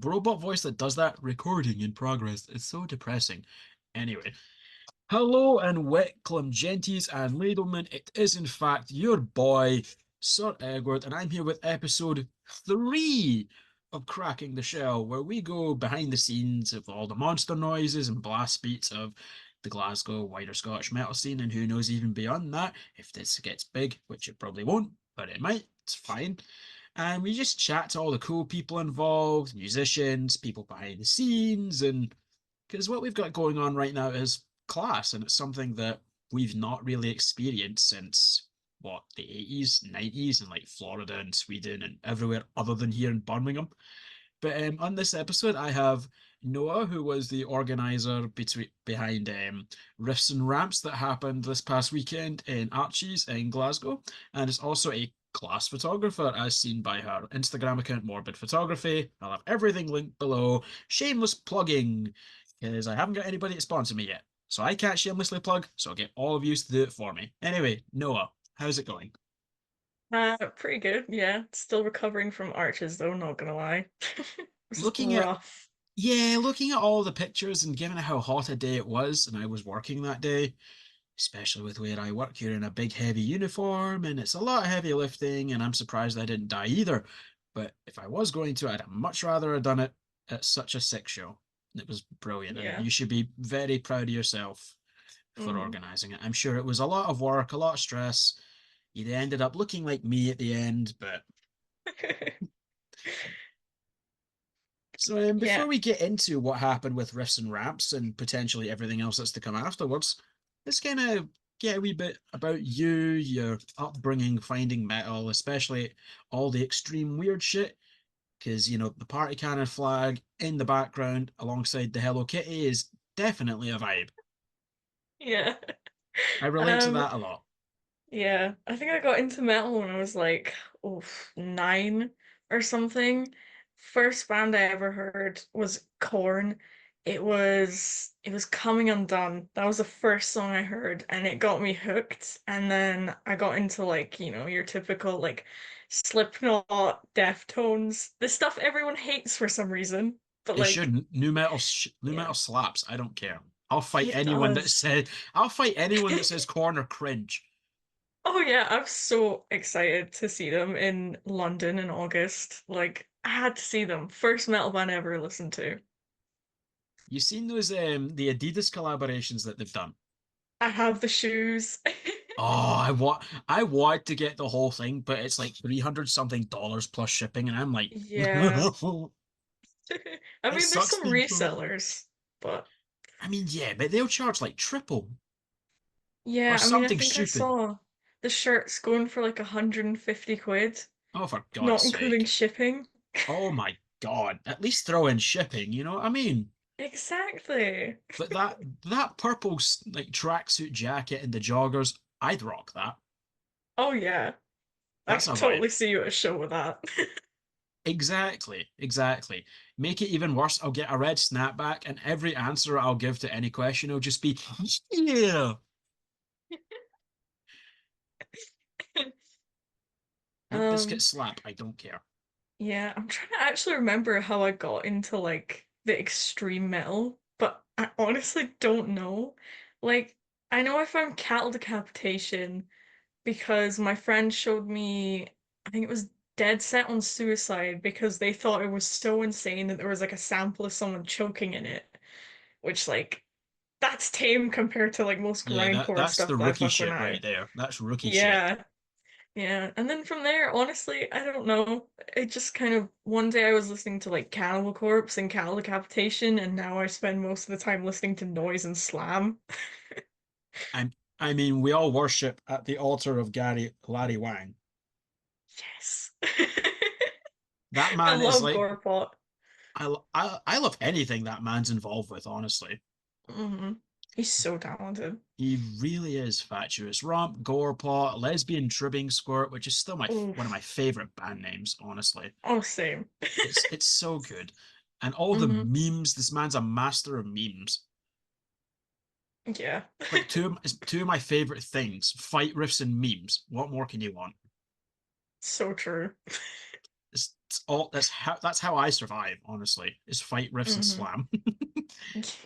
robot voice that does that. Recording in progress. It's so depressing. Anyway, hello and welcome, genties and ladlemen. It is in fact your boy, Sir Edward, and I'm here with episode 3 of Cracking the Shell, where we go behind the scenes of all the monster noises and blast beats of the Glasgow wider Scottish metal scene, and who knows even beyond that, if this gets big, which it probably won't, but it might, it's fine. And we just chat to all the cool people involved, musicians, people behind the scenes, and because what we've got going on right now is class, and it's something that we've not really experienced since what, the 80s, 90s, in like Florida and Sweden and everywhere other than here in Birmingham. But on this episode, I have Noah, who was the organizer behind Riffs and Ramps that happened this past weekend in Archie's in Glasgow, and is also a class photographer as seen by her Instagram account, M0rbid Photography. I'll have everything linked below. Shameless plugging, because I haven't got anybody to sponsor me yet. So I can't shamelessly plug, so I'll get all of you to do it for me. Anyway, Noah, how's it going? Pretty good, yeah. Still recovering from arches though, not gonna lie. This is Looking at rough. looking at all the pictures and given how hot a day it was, and I was working that day, especially with where I work, you're in a big heavy uniform, and it's a lot of heavy lifting, and I'm surprised I didn't die either. But if I was going to, I'd much rather have done it at such a sick show. It was brilliant, and Yeah. you should be very proud of yourself for hmm organizing it. I'm sure it was a lot of work, a lot of stress. You ended up looking like me at the end, but so before Yeah. we get into what happened with Riffs and Ramps and potentially everything else that's to come afterwards, let's kind of get a wee bit about you, your upbringing, finding metal, especially all the extreme weird shit. Because, the party cannon flag in the background alongside the Hello Kitty is definitely a vibe. Yeah. I relate to Um, that a lot. yeah. I think I got into metal when I was like, oh, 9 or something. First band I ever heard was Korn. It was Coming Undone. That was the first song I heard, and it got me hooked. And then I got into like, your typical like Slipknot, Deftones, the stuff everyone hates for some reason. But It like, should. New yeah, metal slaps. I don't care. I'll fight it anyone that does. says I'll fight anyone that says corner cringe. Oh yeah, I'm so excited to see them in London in August. Like, I had to see them. First metal band I ever listened to. You seen those the Adidas collaborations that they've done? I have the shoes. Oh, I want to get the whole thing, but it's like 300 something dollars plus shipping, and I'm like, Yeah. it I mean, there's sucks some being broke. resellers, but I mean, yeah, but they'll charge like triple or yeah, I mean, I something think I stupid. saw the shirts going for like 150 quid, Oh, for God's not including sake. shipping. Oh my God. At least throw in shipping, you know what I mean? Exactly. But that purple like tracksuit jacket and the joggers, I'd rock that. Oh yeah, I That's could a vibe. totally see you at a show with that. Exactly, exactly. Make it even worse, I'll get a red snapback, and every answer I'll give to any question will just be, yeah. Limp Bizkit Um, slap, I don't care. Yeah, I'm trying to actually remember how I got into like the extreme metal, but I honestly don't know. Like, I know I found cattle decapitation because my friend showed me, I think it was Dead Set on Suicide because they thought it was so insane that there was like a sample of someone choking in it, which like that's tame compared to like most Yeah, grindcore that's the stuff that I rookie fuck with shit now. right there. That's rookie shit. Yeah. Yeah, and then from there, honestly, I don't know. It just kind of one day I was listening to like Cannibal Corpse and Cattle Decapitation, and now I spend most of the time listening to noise and slam. I'm I mean, we all worship at the altar of Gary Larry Wang. Yes. That I man is love like Gorepot. I love anything that man's involved with, honestly. He's so talented. He really is fatuous. Romp, Gorepot, Lesbian Tribbing Squirt, which is still my one of my Oof. favorite band names, honestly. Oh, same. It's so good. And all the hmm memes, this man's a master of memes. Yeah. Like two of my favorite things, fight riffs and memes. What more can you want? So true. That's how I survive, honestly, is fight riffs and Hmm. slam.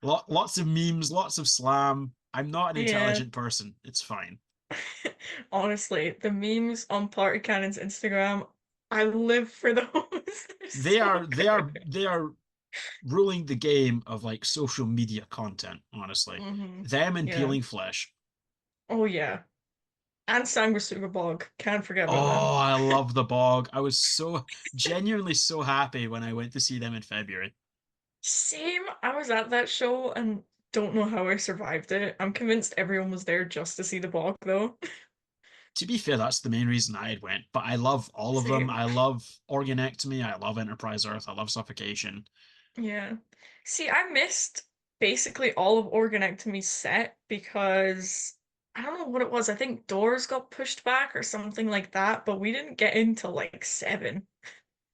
Lots of memes, lots of slam. I'm not an Yeah. intelligent person. It's fine. Honestly, the memes on Party Cannon's Instagram, I live for those. They're They so are they good. are they are ruling the game of like social media content, honestly. Hmm. Them and Yeah. peeling flesh. Oh yeah. And Sanguisuga Bog. Can't forget about them. Oh, I love the bog. I was so genuinely so happy when I went to see them in February. Same. I was at that show and don't know how I survived it. I'm convinced everyone was there just to see the bog though. To be fair, that's the main reason I had went. But I love all of them. Same. I love Organectomy. I love Enterprise Earth. I love Suffocation. Yeah. See, I missed basically all of Organectomy's set because I don't know what it was. I think doors got pushed back or something like that, but we didn't get into like seven.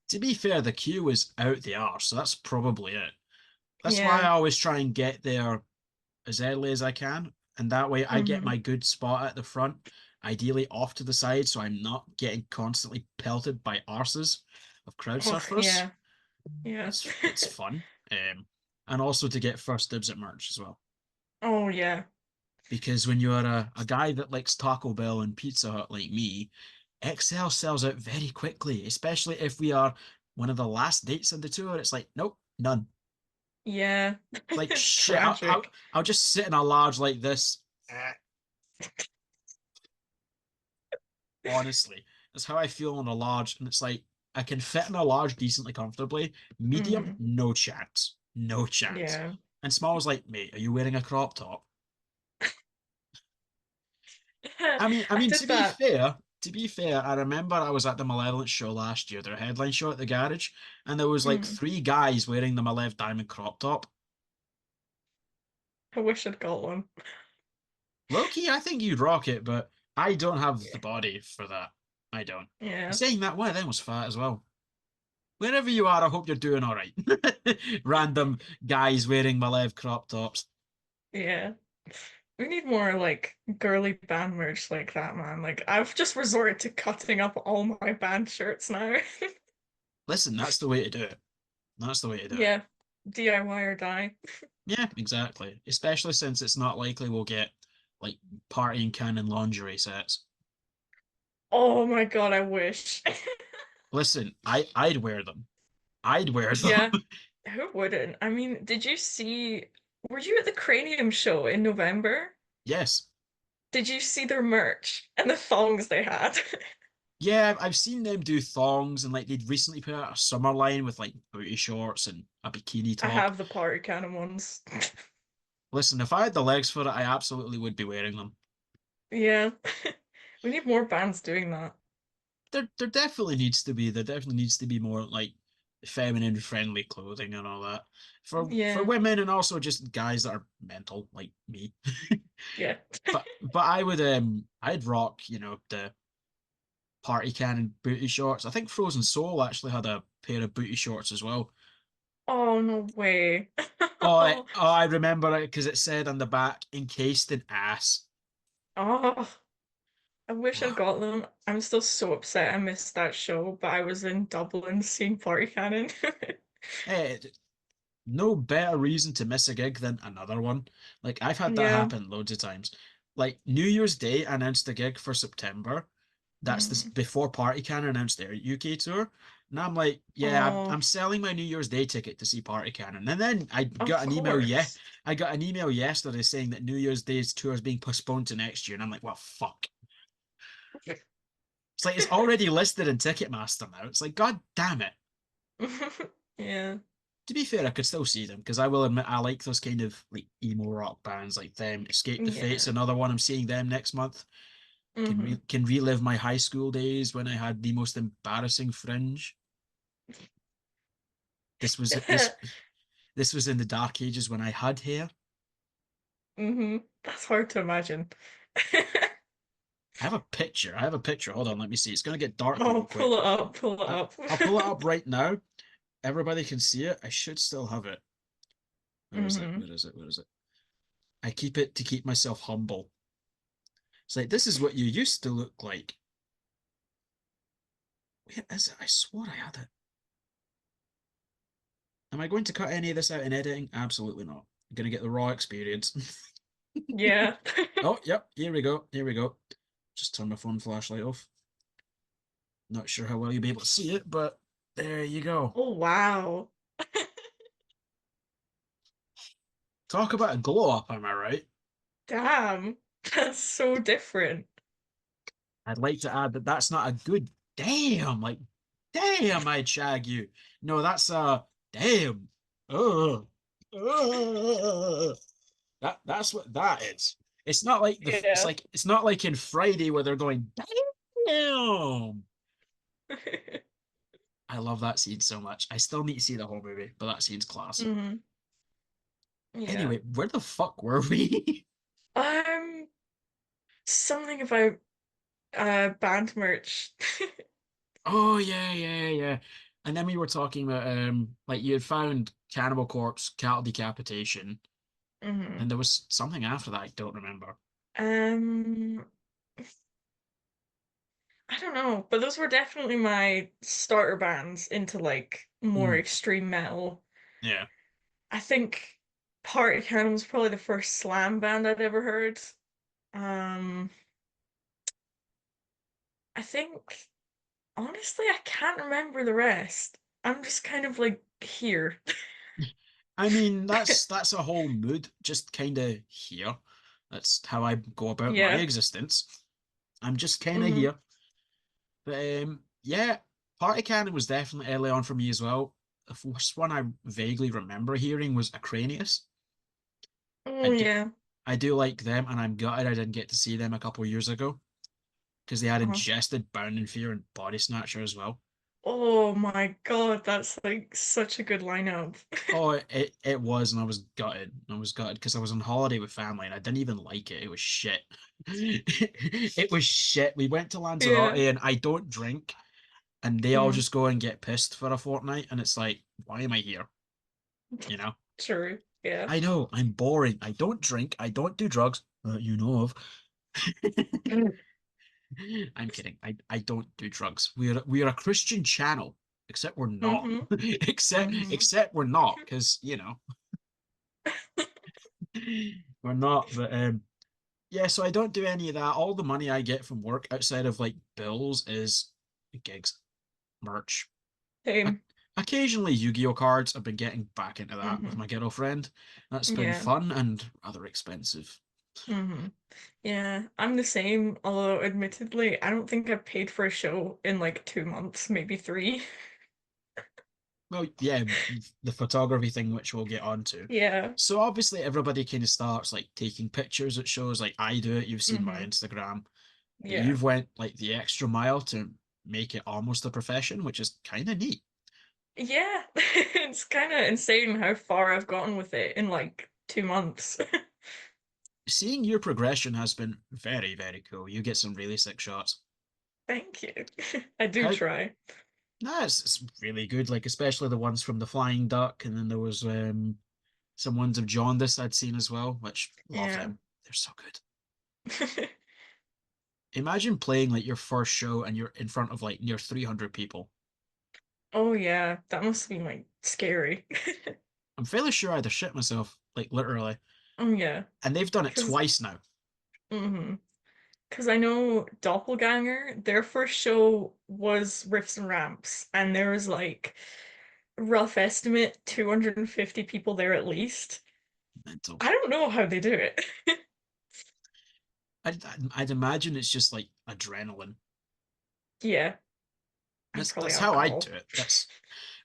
To be fair, the queue was out the arse, so that's probably it. That's why I Yeah. always try and get there as early as I can, and that way I get Hmm. my good spot at the front, ideally off to the side, so I'm not getting constantly pelted by arses of crowd Oh, surfers. yeah. Yeah. It's fun, and also to get first dibs at merch as well. Oh, yeah. Because when you're a guy that likes Taco Bell and Pizza Hut like me, XL sells out very quickly, especially if we are one of the last dates on the tour. It's like, nope, none. Yeah. It's like It's shit. tragic. I'll just sit in a large like this. Honestly, that's how I feel on a large, and it's like I can fit in a large decently comfortably. Medium, Hmm. no chance, no chance. Yeah. And small is like, mate, are you wearing a crop top? I I mean, did that. to be fair, I remember I was at the Malevolent show last year, their headline show at the garage, and there was like Mm. three guys wearing the Malev Diamond crop top. I wish I'd got one. Low key, I think you'd rock it, but I don't have the body for that. I don't. Yeah. Saying that, one of them was fat as well. Wherever you are, I hope you're doing all right. Random guys wearing Malev crop tops. Yeah. We need more like girly band merch like that, man. Like I've just resorted to cutting up all my band shirts now. Listen, that's the way to do it. That's the way to do it. Yeah. DIY or die. Yeah, exactly. Especially since it's not likely we'll get like party and canon lingerie sets. Oh my God, I wish. Listen, I'd wear them. I'd wear them. Yeah. Who wouldn't? I mean, did you see, were you at the Cranium show in November? Yes. Did you see their merch and the thongs they had? Yeah, I've seen them do thongs and like they'd recently put out a summer line with like booty shorts and a bikini I top. have the party cannon ones. Listen, if I had the legs for it, I absolutely would be wearing them. Yeah. We need more bands doing that. There definitely needs to be more like feminine friendly clothing and all that for Yeah. women and also just guys that are mental like me. Yeah. But I'd rock, the party cannon booty shorts. I think Frozen Soul actually had a pair of booty shorts as well. Oh, no way. I remember it because it said on the back encased in ass. Oh, I wish I'd got them. I'm still so upset I missed that show, but I was in Dublin seeing Party Cannon. Eh, no better reason to miss a gig than another one. Like I've had that Yeah. happen loads of times. Like New Year's Day announced a gig for September. That's this Mm. before Party Can announced their UK tour. And I'm like, yeah, Oh, I'm selling my New Year's Day ticket to see Party Cannon. And then of course. I got an email yesterday saying that New Year's Day's tour is being postponed to next year. And I'm like, well, fuck. It's like it's already listed in Ticketmaster now. It's like, god damn it. Yeah. To be fair, I could still see them because I will admit I like those kind of like emo rock bands like them. Escape the Fate's Yeah. another one. I'm seeing them next month. Hmm. Can relive my high school days when I had the most embarrassing fringe. This was this was in the dark ages when I had hair. Hmm. That's hard to imagine. I have a picture. I have a picture. Hold on, let me see. It's gonna get dark Oh, real pull quick. it up, pull it I, up. I'll pull it up right now. Everybody can see it. I should still have it. Where is it? Hmm. Where is it? Where is it? I keep it to keep myself humble. It's like this is what you used to look like. Where is it? I swore I had it. Am I going to cut any of this out in editing? Absolutely not. I'm gonna get the raw experience. Yeah. Oh, yep, here we go. Here we go. Just turn my phone flashlight off. Not sure how well you'll be able to see it, but there you go. Oh wow. Talk about a glow up, am I right? Damn. That's so different. I'd like to add that that's not a good damn. Like, damn, I'd shag you. No, that's a damn. Ugh. Ugh. That's what that is. It's not like Yeah. it's not like in Friday where they're going damn. I love that scene so much. I still need to see the whole movie, but that scene's class. hmm Yeah. Anyway, where the fuck were we? Um, something about band merch. Oh yeah, yeah, yeah. And then we were talking about like you had found Cannibal Corpse, cattle decapitation, hmm and there was something after that I don't remember. Um, I don't know, but those were definitely my starter bands into like more Mm, extreme metal. yeah. I think Party Cannon was probably the first slam band I'd ever heard. Um, I think honestly I can't remember the rest. I'm just kind of like here. I mean, that's a whole mood, just kind of here. That's how I go about my Yeah. existence. I'm just kind of hmm here. But yeah, Party Cannon was definitely early on for me as well. The first one I vaguely remember hearing was Acranius. I Oh do, yeah. I do like them, and I'm gutted I didn't get to see them a couple of years ago because they had Uh-huh. ingested Bound in Fear and Body Snatcher as well. Oh my God, that's like such a good lineup. Oh, it was, and I was gutted. I was gutted because I was on holiday with family and I didn't even like it. It was shit. It was shit. We went to Lanzarote Yeah, and I don't drink, and they all mm, just go and get pissed for a fortnight, and it's like, why am I here? You know? true. Yeah. I know, I'm boring. I don't drink. I don't do drugs that you know of. I'm kidding. I don't do drugs. We're a Christian channel, except we're not. Mm-hmm. Mm-hmm. Except we're not, because we're not. But yeah, so I don't do any of that. All the money I get from work outside of like bills is gigs, merch. O- Same. Occasionally Yu-Gi-Oh cards. I've been getting back into that with Mm-hmm. my girlfriend. That's been Yeah. fun and rather expensive. Mm-hmm. Yeah. I'm the same, although admittedly, I don't think I've paid for a show in like 2 months, maybe three. Well, yeah, the photography thing, which we'll get onto. Yeah. So obviously everybody kind of starts like taking pictures at shows. Like I do it. You've seen my Mm-hmm. Instagram, but Yeah. you've went like the extra mile to make it almost a profession, which is kind of neat. Yeah. It's kind of insane how far I've gotten with it in like 2 months. Seeing your progression has been very, very cool. You get some really sick shots. Thank you. I do How try. No, it's really good, like especially the ones from the Flying Duck, and then there was some ones of Jaundice I'd seen as well, which love Yeah. them. They're so good. Imagine playing like your first show and you're in front of like near 300 people. Oh yeah, that must have been like scary. I'm fairly sure I'd have shit myself, like literally. Oh yeah, And they've done it cause twice now. mm-hmm. Cause I know Doppelganger, their first show was Riffs and Ramps, and there was like rough estimate 250 people there at least. Mental. I don't know how they do it. I'd imagine it's just like adrenaline. Yeah, and probably That's how I alcohol. do it.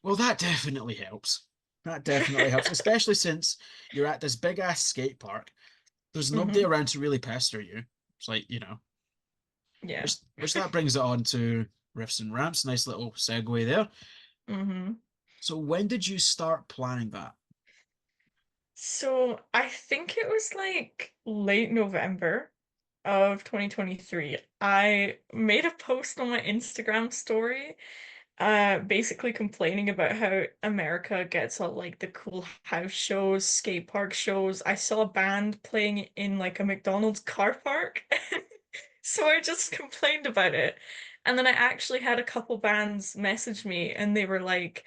Well, that definitely helps. That definitely helps, especially since you're at this big ass skate park. There's nobody hmm around to really pester you. It's like, Yeah. which that brings it on to Riffs and Ramps. Nice little segue there. hmm So when did you start planning that? So I think it was like late November of 2023. I made a post on my Instagram story, basically complaining about how America gets all like the cool house shows, skate park shows. I saw a band playing in like a McDonald's car park. So I just complained about it. And then I actually had a couple bands message me and they were like,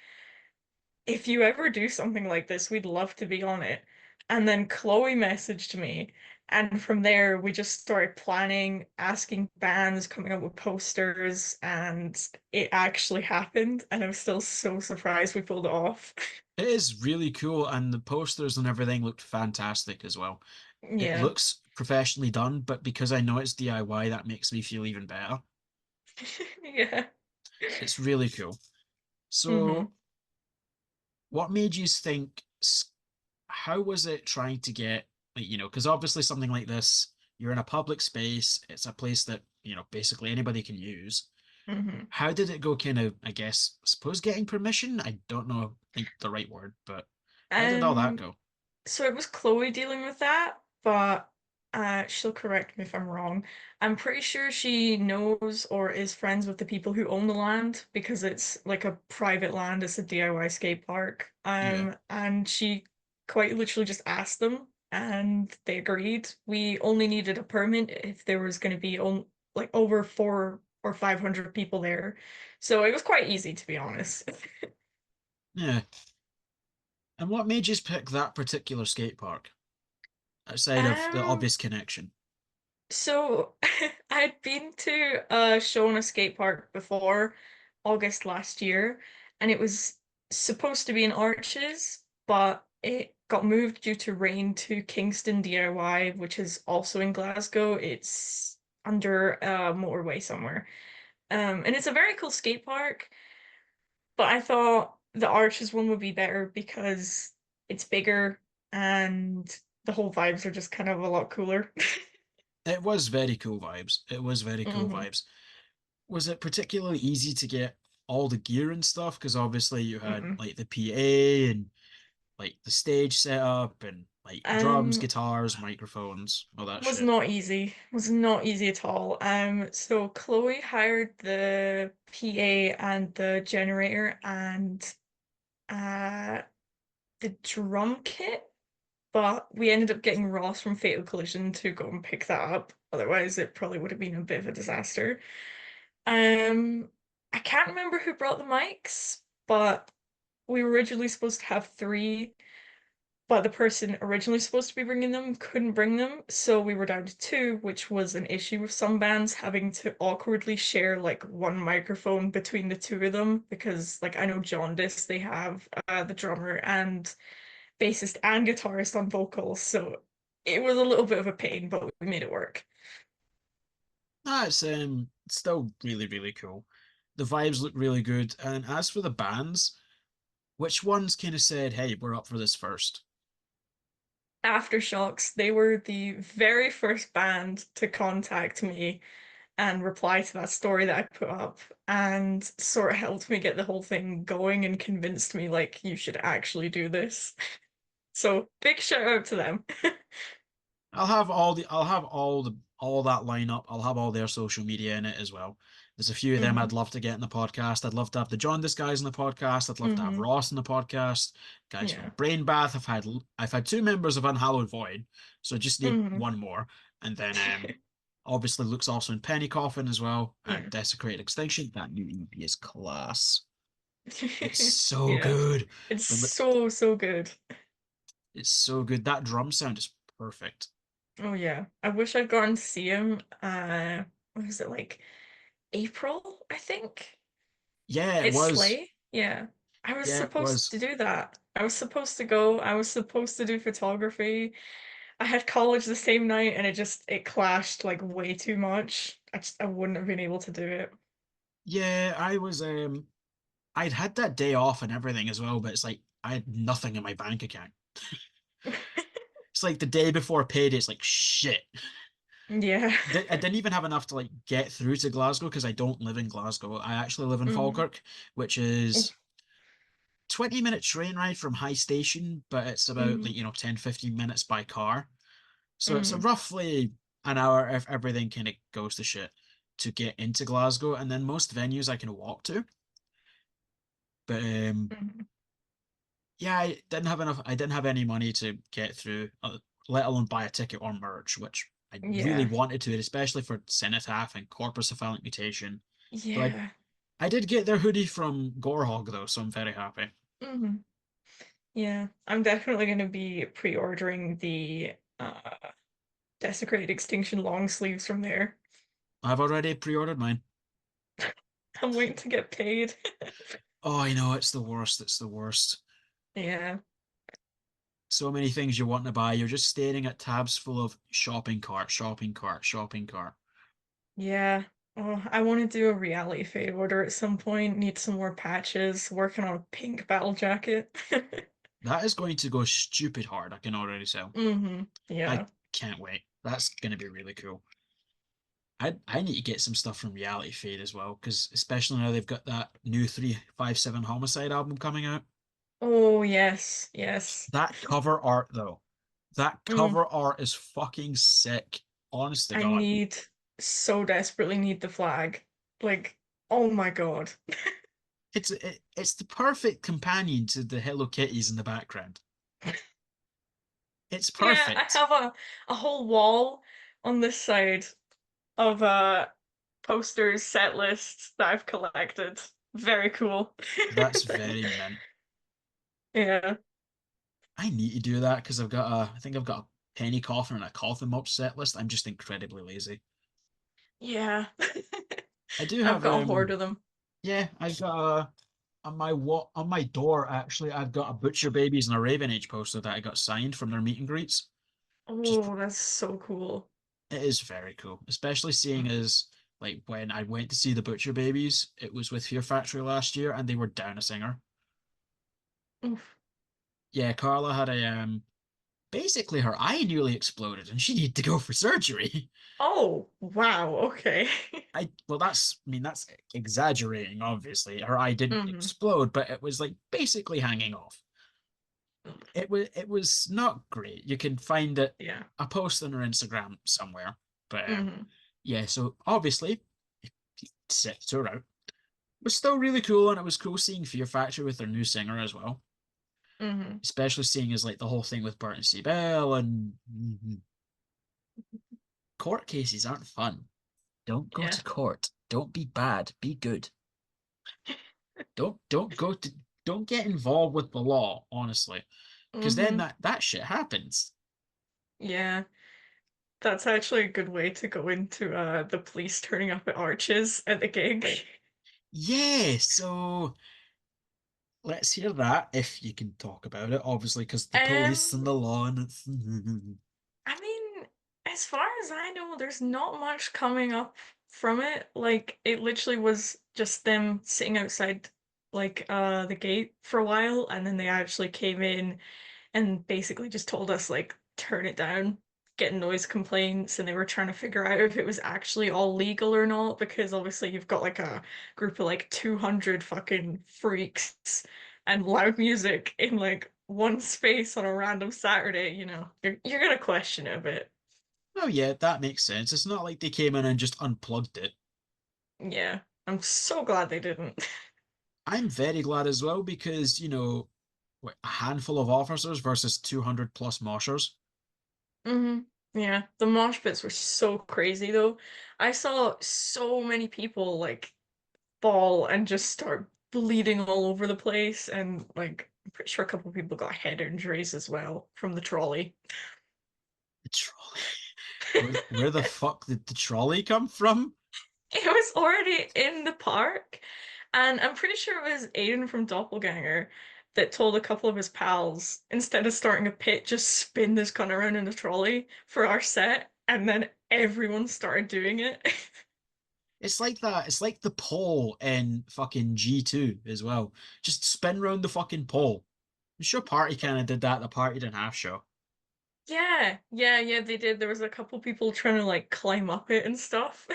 if you ever do something like this, we'd love to be on it. And then Chloe messaged me. And from there, we just started planning, asking bands, coming up with posters, and it actually happened. And I'm still so surprised we pulled it off. It is really cool, and the posters and everything looked fantastic as well. It Yeah. looks professionally done, but because I know it's DIY, that makes me feel even better. Yeah. It's really cool. hmm So, what made you think, how was it trying to get, like, because obviously something like this, you're in a public space, it's a place that, basically anybody can use. hmm How did it go kind of, I guess, I suppose getting permission? I don't know, think the right word, but how did all that Um, go? so it was Chloe dealing with that, but she'll correct me if I'm wrong. I'm pretty sure she knows or is friends with the people who own the land because it's like a private land, it's a DIY skate park. Yeah. And she quite literally just asked them and they agreed. We only needed a permit if there was going to be on like over 400 or 500 people there. So it was quite easy to be honest. Yeah. And what made you pick that particular skate park, outside of the Um, obvious connection? So I'd been to a show in a skate park before August last year, and it was supposed to be in Arches, but it got moved due to rain to Kingston DIY, which is also in Glasgow. It's under a motorway somewhere. And it's a very cool skate park, but I thought the Arches one would be better because it's bigger and the whole vibes are just kind of a lot cooler. It was very cool vibes. It was very cool hmm vibes. Was it particularly easy to get all the gear and stuff? Because obviously you had Mm-mm. like the PA and like the stage setup and like drums, Um, guitars, microphones, all that was shit. not easy. Was not easy at all. So Chloe hired the PA and the generator and uh the drum kit, but we ended up getting Ross from Fatal Collision to go and pick that up. Otherwise, it probably would have been a bit of a disaster. Um, I can't remember who brought the mics, but we were originally supposed to have three. But the person originally supposed to be bringing them couldn't bring them, so we were down to two, which was an issue with some bands having to awkwardly share like one microphone between the two of them because like I know Jaundice, they have the drummer and bassist and guitarist on vocals, so it was a little bit of a pain, but we made it work. That's still really, really cool. The vibes look really good. And as for the bands, which ones kind of said, "Hey, we're up for this first?" Aftershocks, they were the very first band to contact me and reply to that story that I put up and sort of helped me get the whole thing going and convinced me like you should actually do this. So big shout out to them. I'll have all that lineup. I'll have all their social media in it as well. There's a few of them I'd hmm love to get in the podcast. I'd love to have the Jaundice guys in the podcast. I'd love to have hmm Ross in the podcast. Guys Yeah. from Brain Bath. I've had two members of Unhallowed Void, so I just need hmm one more. And then obviously Luke's also in Penny Coffin as well, and Yeah. Desecrated Extinction. That new EP is class. It's so Yeah. good. It's The so, so good. It's so good. That drum sound is perfect. Oh yeah. I wish I'd gone to see him what was it like April, I think? Yeah, it It's was. Slay. Yeah. I was Yeah, it supposed was. to do that. I was supposed to go. I was supposed to do photography. I had college the same night and it clashed like way too much. I wouldn't have been able to do it. Yeah, I'd had that day off and everything as well, but it's like I had nothing in my bank account. It's like the day before payday, it's like shit. Yeah. I didn't even have enough to like get through to Glasgow because I don't live in Glasgow. I actually live in Mm. Falkirk, which is 20-minute train ride from High Station, but it's about Mm. like, 10, 15 minutes by car. So it's a Mm. roughly an hour if everything kind of goes to shit to get into Glasgow, and then most venues I can walk to. But Mm. yeah, I didn't have enough. I didn't have any money to get through, let alone buy a ticket or merch, which I really Yeah. wanted to, especially for Cenotaph and Corpus of Violent Mutation. So Yeah. I did get their hoodie from Gorehog though, so I'm very happy. hmm Yeah. I'm definitely going to be pre-ordering the Desecrated Extinction long sleeves from there. I've already pre-ordered mine. I'm waiting to get paid. Oh, I know, it's the worst. It's the worst. Yeah. So many things you want to buy. You're just staring at tabs full of shopping cart, shopping cart, shopping cart. Yeah. Oh, I want to do a reality fade order at some point. Need some more patches. Working on a pink battle jacket. That is going to go stupid hard, I can already tell. I Yeah. can't wait. That's going to be really cool. I need to get some stuff from Reality Fade as well, because especially now they've got that new 357 Homicide album coming out. Oh, yes. Yes. That cover art, though, that Mm, cover art is fucking sick. Honest to I God. need so desperately need the flag. Like, oh my God. It's the perfect companion to the Hello Kitties in the background. It's Yeah, I perfect. have a whole wall on this side of posters, set lists that I've collected. Very cool. That's very mint. Yeah. I need to do that because I think I've got a penny coffin and a coffin mop set list. I'm just incredibly lazy. Yeah. I do I've have got a horde of them. yeah, I've got on my door actually I've got a Butcher Babies and a Raven Age poster that I got signed from their meet and greets. Just Oh, that's so cool. it is very cool, especially seeing Mm. as like when I went to see the Butcher Babies, it was with Fear Factory last year and they were down a singer. Oof. Yeah, Carla had a basically her eye nearly exploded and she needed to go for surgery. Oh, wow. Okay. I mean that's exaggerating obviously. Her eye didn't hmm explode, but it was like basically hanging off. It was not great. You can find it Yeah. a post on her Instagram somewhere. But hmm yeah, so obviously it sets her out. It was still really cool, and it was cool seeing Fear Factory with their new singer as well. hmm Especially seeing as like the whole thing with Bert and Bell and court cases aren't fun. Don't go Yeah. to court. Don't be bad. Be good. Don't go to don't get involved with the law, honestly. Because then hmm that shit happens. Yeah. That's actually a good way to go into the police turning up at Arches at the gig. Yeah, so let's hear that if you can talk about it, obviously, because the police and Um, the law and it's I mean, as far as I know, there's not much coming up from it. Like, it literally was just them sitting outside, like, the gate for a while, and then they actually came in and basically just told us, like, turn it down, getting noise complaints, and they were trying to figure out if it was actually all legal or not, because obviously you've got, like, a group of, like, 200 fucking freaks and loud music in, like, one space on a random Saturday, you're gonna question it a bit. oh yeah, that makes sense. It's not like they came in and just unplugged it. Yeah, I'm so glad they didn't. I'm very glad as well because, a handful of officers versus 200 plus moshers. hmm Yeah, the mosh pits were so crazy though. I saw so many people like fall and just start bleeding all over the place, and like I'm pretty sure a couple of people got head injuries as well from the trolley. The trolley. Where the fuck did the trolley come from? It was already in the park, and I'm pretty sure it was Aiden from Doppelganger that told a couple of his pals, instead of starting a pit, just spin this gun around in a trolley for our set, and then everyone started doing it. It's like that. It's like the pole in fucking G2 as well. Just spin round the fucking pole. I'm sure Party kind of did that at the Party Didn't Half show. Yeah, yeah, yeah, they did. There was a couple people trying to like climb up it and stuff.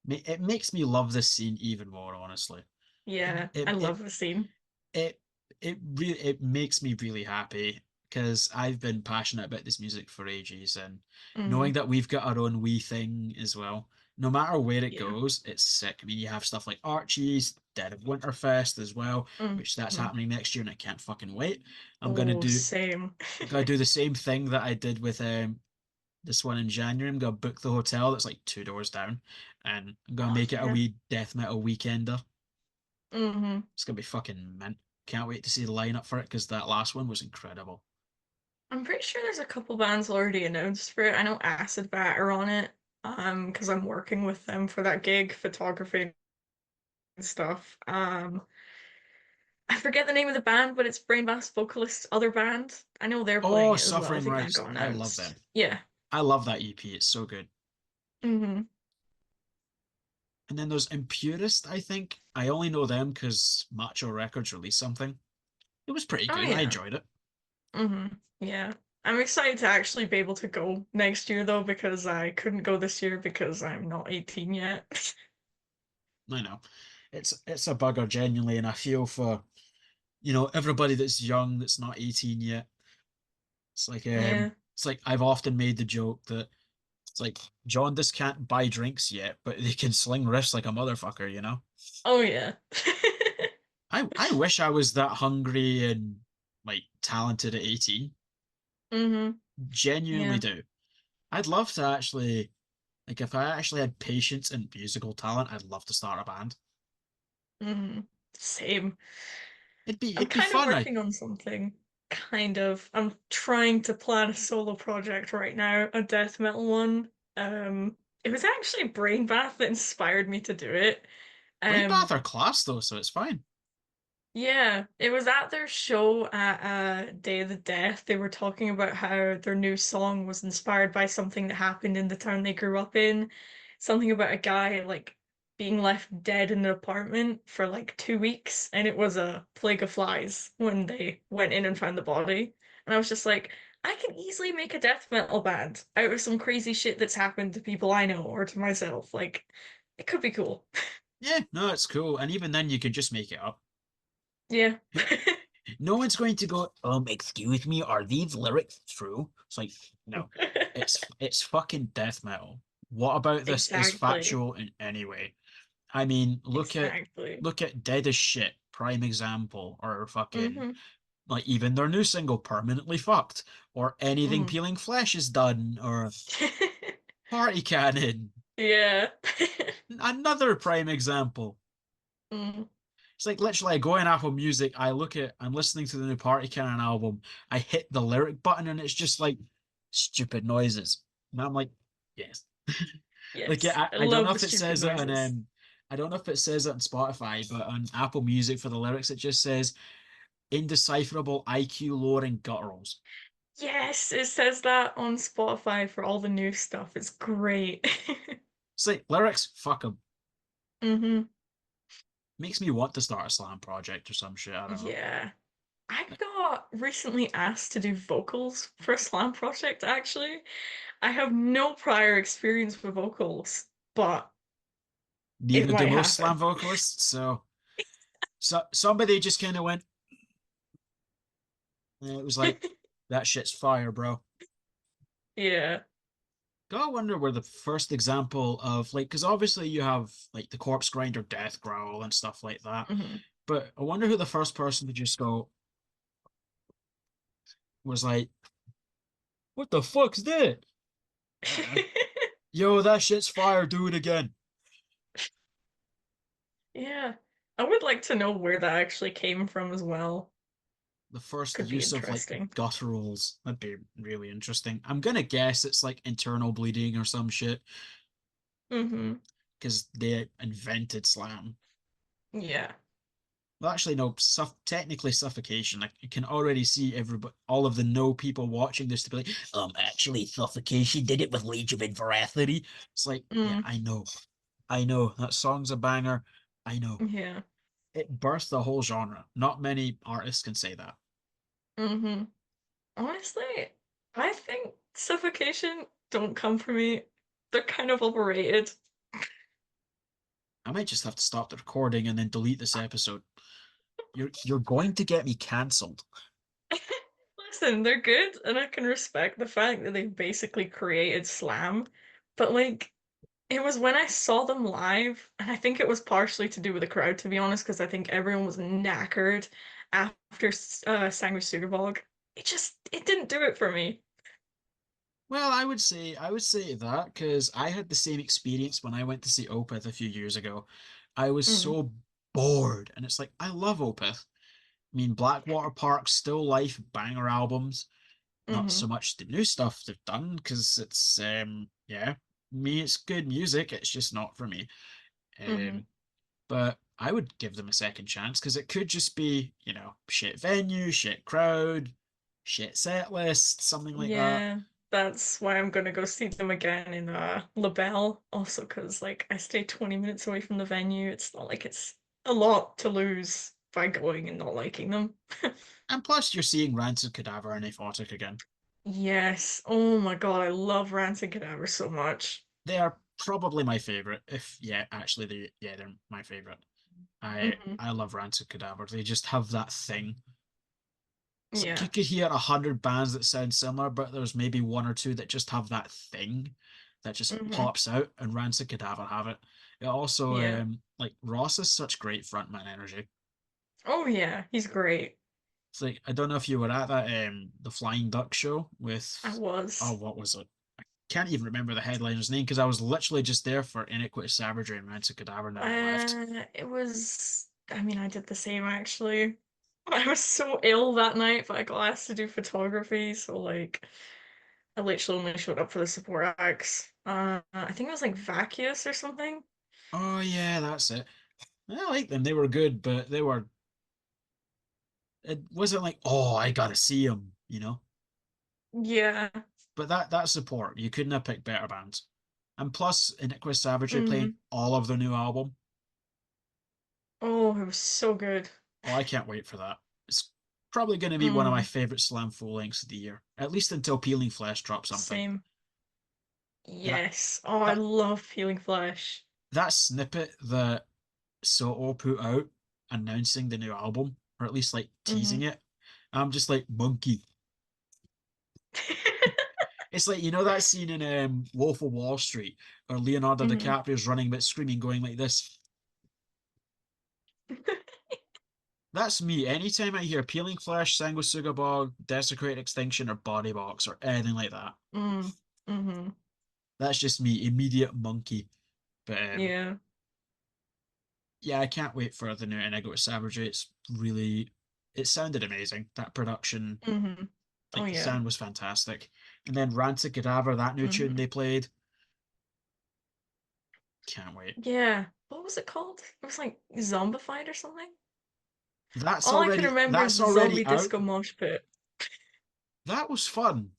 It makes me love this scene even more, honestly. Yeah, I It it love the scene. it it makes me really happy because I've been passionate about this music for ages, and knowing hmm that we've got our own wee thing as well. No matter where it Yeah. goes, it's sick. I mean, you have stuff like Archie's, Dead of Winterfest as well, which that's hmm happening next year, and I can't fucking wait. I'm gonna Oh, do same. I'm gonna do the same thing that I did with this one in January. I'm gonna book the hotel that's like two doors down, and I'm gonna Oh make it a yeah. wee death metal weekender. Hmm. It's gonna be fucking mint. Can't wait to see the lineup for it because that last one was incredible. I'm pretty sure there's a couple bands already announced for it. I know Acid Bat are on it. Because I'm working with them for that gig, photography and stuff. I forget the name of the band, but it's Brain Bass vocalist's other band. I know they're playing Oh, it as well. I Suffering think that Rights. got I love them. announced. Yeah. I love that EP. It's so good. Hmm. And then there's Impurist, I think. I only know them because Macho Records released something. It was pretty Oh good. I yeah. enjoyed it. Hmm. Yeah. I'm excited to actually be able to go next year though, because I couldn't go this year because I'm not 18 yet. I know. It's a bugger genuinely, and I feel for, everybody that's young that's not 18 yet. Yeah. It's like I've often made the joke that it's like Jaundice can't buy drinks yet, but they can sling riffs like a motherfucker, you know? Oh yeah. I wish I was that hungry and like talented at 18. Hmm. Genuinely Yeah. do. I'd love to actually, like, if I actually had patience and musical talent, I'd love to start a band. Hmm. Same. I'm It'd be kind of fun. working on something. Kind of. I'm trying to plan a solo project right now, a death metal one. It was actually Brain Bath that inspired me to do it. Brain Bath Um, are class though, so it's fine. Yeah, it was at their show at Day of the Death. They were talking about how their new song was inspired by something that happened in the town they grew up in. Something about a guy like being left dead in an apartment for like 2 weeks, and it was a plague of flies when they went in and found the body. And I was just like, I can easily make a death metal band out of some crazy shit that's happened to people I know or to myself. Like, it could be cool. Yeah, no, it's cool. And even then, you could just make it up. Yeah. No one's going to go, excuse me, are these lyrics true? It's like, no, it's fucking death metal. What about this is Exactly. factual in any way? I mean, Exactly. look at Dead as Shit, prime example, or fucking Hmm. like even their new single, Permanently Fucked, or Anything Mm. Peeling Flesh is Done, or Party Cannon, Yeah. another prime example. Mm. It's like literally I go in Apple Music, I'm listening to the new Party Cannon album, I hit the lyric button and it's just like stupid noises. And I'm like, yes. Like Yes. yeah, I I don't know love the if it stupid says it on noises. I don't know if it says it on Spotify, but on Apple Music for the lyrics it just says indecipherable IQ lowering gutturals. Yes, it says that on Spotify for all the new stuff. It's great. It's like lyrics, fuck them. Hmm. Makes me want to start a slam project or some shit. I don't know. Yeah. I got recently asked to do vocals for a slam project, actually. I have no prior experience with vocals, but it Neither do might most slam happen. vocalists, so somebody just kind of went, and it was like, that shit's fire, bro. Yeah. Gotta wonder where the first example of like, because obviously you have like the Corpse Grinder death growl and stuff like that, Hmm. but I wonder who the first person to just go was like, what the fuck's that? I don't know. Yo, that shit's fire. Do it again. Yeah. I would like to know where that actually came from as well. The first Could be use of like interesting. gutturals. That'd be really interesting. I'm gonna guess it's like internal bleeding or some shit Hmm. because they invented slam. Yeah. Well, actually, no. Technically, suffocation. I can already see everybody, all of the no people watching this to be like, actually, suffocation did it with Legion of Veracity. It's like, yeah, Mm. I know that song's a banger. I know Yeah. it birthed the whole genre. Not many artists can say that. Hmm. Honestly, I think suffocation don't come for me. They're kind of overrated. I might just have to stop the recording and then delete this episode. You're going to get me cancelled. Listen, they're good, and I can respect the fact that they've basically created slam, but like, it was when I saw them live, and I think it was partially to do with the crowd, to be honest, because I think everyone was knackered after Sanguisugabog. It didn't do it for me. Well, I would say that because I had the same experience when I went to see Opeth a few years ago. I was Mm, so bored, and it's like I love Opeth. I mean, Blackwater Park, Still Life, banger albums. Not mm-hmm, so much the new stuff they've done because it's yeah, me it's good music. It's just not for me. mm-hmm. But I would give them a second chance because it could just be shit venue, shit crowd, shit set list, something like that. Yeah, that's why I'm gonna go see them again in LaBelle. Also, because like I stay 20 minutes away from the venue. It's not like it's a lot to lose by going and not liking them. And plus, you're seeing Rancid Cadaver and Aphotic again. Yes. Oh my God, I love Rancid Cadaver so much. They are probably my favorite. If yeah, actually, they're my favorite. I Hmm. I love Rancid Cadaver. They just have that thing. It's like you Yeah. could hear 100 bands that sound similar, but there's maybe one or two that just have that thing that just Hmm. pops out, and Rancid Cadaver have it. It also, Yeah. like Ross is such great frontman energy. Oh yeah, he's great. It's like I don't know if you were at that the Flying Duck show I with oh was. what was it? Can't even remember the headliner's name because I was literally just there for Iniquitous Savagery and Rancid Cadaver, and then I left. It was. I mean, I did the same actually. I was so ill that night, but I got asked to do photography, so like I literally only showed up for the support acts. I think it was like Vacuous or something. Oh yeah, that's it. I like them. They were good, but they were. It wasn't like oh I gotta see them. Yeah. But that support, you couldn't have picked better bands. And plus, Iniquitous Savagery playing Hmm. all of their new album. Oh, it was so good. Oh, I can't wait for that. It's probably going to be one of my Mm, favorite Slam full lengths of the year, at least until Peeling Flesh drops something. same. That Yes. Oh, I that love Feeling Flesh. that snippet that Soto put out announcing the new album, or at least like teasing Hmm. it, I'm just like monkey. It's like that scene in Wolf of Wall Street, or Leonardo Hmm. DiCaprio's running but screaming, going like this. That's me. Anytime I hear Peeling Flesh, Sanguisuga Bog, Desecrate Extinction, or Body Box, or anything like that, Mm. Hmm. that's just me. Immediate monkey. But Yeah. yeah, I can't wait for the new Inigo Savagery. It sounded amazing. That production, Hmm. Oh like the yeah. sound was fantastic. And then Rancid Cadaver, that new tune Hmm. they played, can't wait. Yeah. What was it called? It was like Zombified or something. That's All I can already remember is that's the already zombie out. disco mosh pit. That was fun.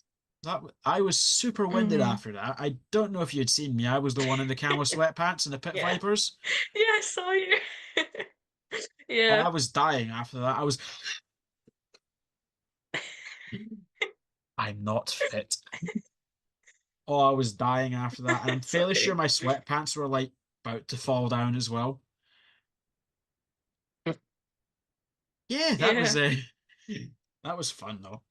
I was super winded Hmm. after that. I don't know if you'd seen me. I was the one in the camo sweatpants and the pit Yeah. vipers. Yeah, I saw you. Oh, Yeah. I was dying after that. I'm not fit. Oh, I was dying after that, and I'm It's fairly sure okay. my sweatpants were like about to fall down as well. Yeah, that was Yeah. a that was fun though.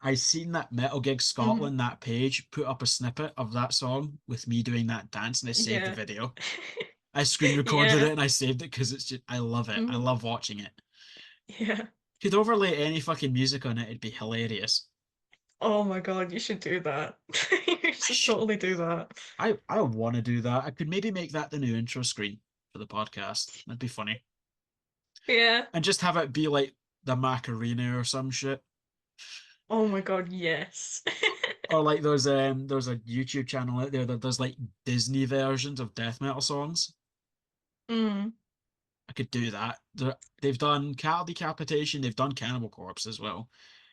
I seen that Metal Gig Hmm. Scotland that page put up a snippet of that song with me doing that dance, and I saved the Yeah. video. I screen recorded Yeah. it and I saved it because it's just I love it. I Hmm. love watching it. Yeah. Could overlay any fucking music on it, it'd be hilarious. Oh my God, you should do that. You I should should. totally do that. I want to do that. I could maybe make that the new intro screen for the podcast. That'd be funny. Yeah. And just have it be like the Macarena or some shit. Oh my God, yes. Or like there's a YouTube channel out there that does like Disney versions of death metal songs. Mm. I could do that. They've done Cattle Decapitation, they've done Cannibal Corpse as well.